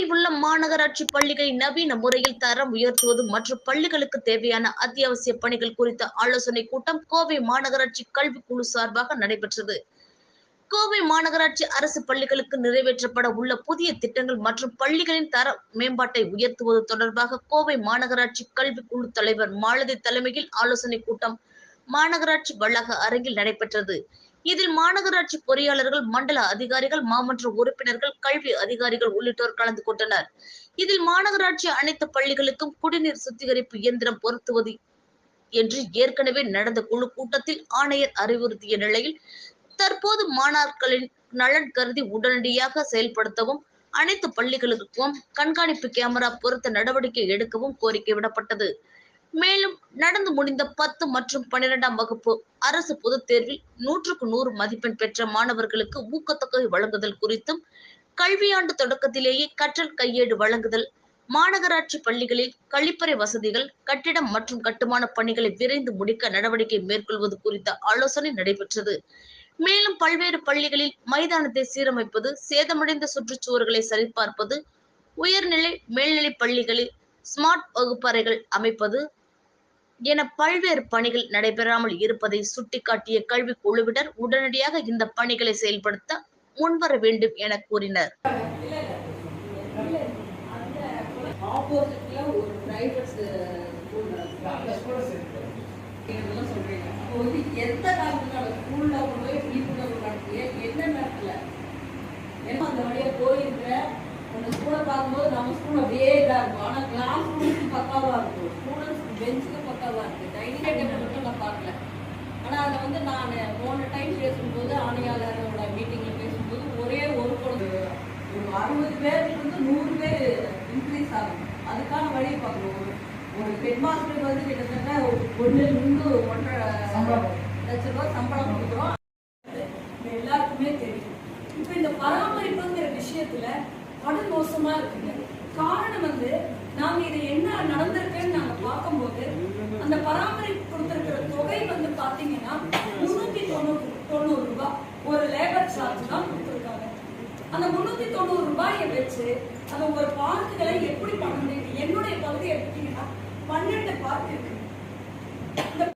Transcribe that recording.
கோவையில் உள்ள மாநகராட்சி பள்ளிகளை நவீன முறையில் தரம் உயர்த்துவது மற்றும் பள்ளிகளுக்கு தேவையான அத்தியாவசிய பணிகள் குறித்த ஆலோசனை கூட்டம் கோவை மாநகராட்சி கல்விக்குழு சார்பாக நடைபெற்றது. கோவை மாநகராட்சி அரசு பள்ளிகளுக்கு நிறைவேற்றப்பட உள்ள புதிய திட்டங்கள் மற்றும் பள்ளிகளின் தர மேம்பாட்டை உயர்த்துவது தொடர்பாக கோவை மாநகராட்சி கல்விக்குழு தலைவர் மாலதி தலைமையில் ஆலோசனை கூட்டம் மாநகராட்சி வளாக அரங்கில் நடைபெற்றது. இதில் மாநகராட்சி பொறியாளர்கள், மண்டல அதிகாரிகள், மாமன்ற உறுப்பினர்கள், கல்வி அதிகாரிகள் உள்ளிட்டோர் கலந்து கொண்டனர். இதில் மாநகராட்சி அனைத்து பள்ளிகளுக்கும் குடிநீர் சுத்திகரிப்பு இயந்திரம் பொருத்துவது என்று ஏற்கனவே நடந்த குழு கூட்டத்தில் ஆணையர் அறிவுறுத்திய நிலையில் தற்போது மாணாக்கரின் நலன் கருதி உடனடியாக செயல்படுத்தவும், அனைத்து பள்ளிகளுக்கும் கண்காணிப்பு கேமரா பொருத்த நடவடிக்கை எடுக்கவும் கோரிக்கை விடப்பட்டது. மேலும் நடந்து முடிந்த 10 மற்றும் 12ஆம் வகுப்பு அரசு பொதுத் தேர்வில் 100க்கு 100 மதிப்பெண் பெற்ற மாணவர்களுக்கு ஊக்கத்தொகை வழங்குதல் குறித்தும், கல்வியாண்டு தொடக்கத்திலேயே கற்றல் கையேடு வழங்குதல், மாநகராட்சி பள்ளிகளில் கழிப்பறை வசதிகள், கட்டிடம் மற்றும் கட்டுமான பணிகளை விரைந்து முடிக்க நடவடிக்கை மேற்கொள்வது குறித்த ஆலோசனை நடைபெற்றது. மேலும் பல்வேறு பள்ளிகளில் மைதானத்தை சீரமைப்பது, சேதமடைந்த சுற்றுச்சுவர்களை சரிபார்ப்பது, உயர்நிலை, மேல்நிலை பள்ளிகளில் ஸ்மார்ட் வகுப்பறைகள் அமைப்பது என பல்வேறு பணிகள் நடைபெறாமல் இருப்பதை சுட்டிக்காட்டிய கல்வி குழுவினர் உடனடியாக இந்த பணிகளை செயல்படுத்த முன்வர வேண்டும் என கூறினர். அந்த ஸ்கூலை பார்க்கும்போது நம்ம ஸ்கூல் அப்படியே இதாக இருக்கும். ஆனால் கிளாஸ் ரூம் பக்காவாக இருக்கும், ஸ்டூடெண்ட்ஸ் பெஞ்சுக்கு பக்காவாக இருக்குது. டைனிங் டேபிள் மட்டும் நான் பார்க்கல. ஆனால் அதை வந்து நான் போன டைம் பேசும்போது ஆணையாளரோட மீட்டிங்கில் பேசும்போது ஒரே ஒரு குழந்தை ஒரு 60 பேருக்கு 100 பேர் இன்க்ரீஸ் ஆகும். அதுக்கான வழியை பார்க்கணும். ஒரு ஹெட் மாஸ்டருக்கு வந்து கிட்டத்தட்ட 1.5 லட்ச ரூபா சம்பளம் கொடுக்குறோம். எல்லாருக்குமே தெரியும். இப்போ இந்த பராமரிப்புங்கிற விஷயத்துல படு மோசமா இருக்குங்க. காரணம் வந்து நாங்க இது என்ன நடந்திருக்குன்னு நாங்க பார்க்கும்போது அந்த பராமரிப்பு கொடுத்திருக்கிற தொகை வந்து பாத்தீங்கன்னா 390 ரூபாய் ஒரு லேபர் சார்ஜ் தான் கொடுத்துருக்காங்க. அந்த 390 ரூபாயை வச்சு அந்த ஒரு பார்க்குகளை எப்படி பண்ண முடியும்? என்னுடைய பகுதி எடுத்தீங்கன்னா 12 பார்க் இருக்கு.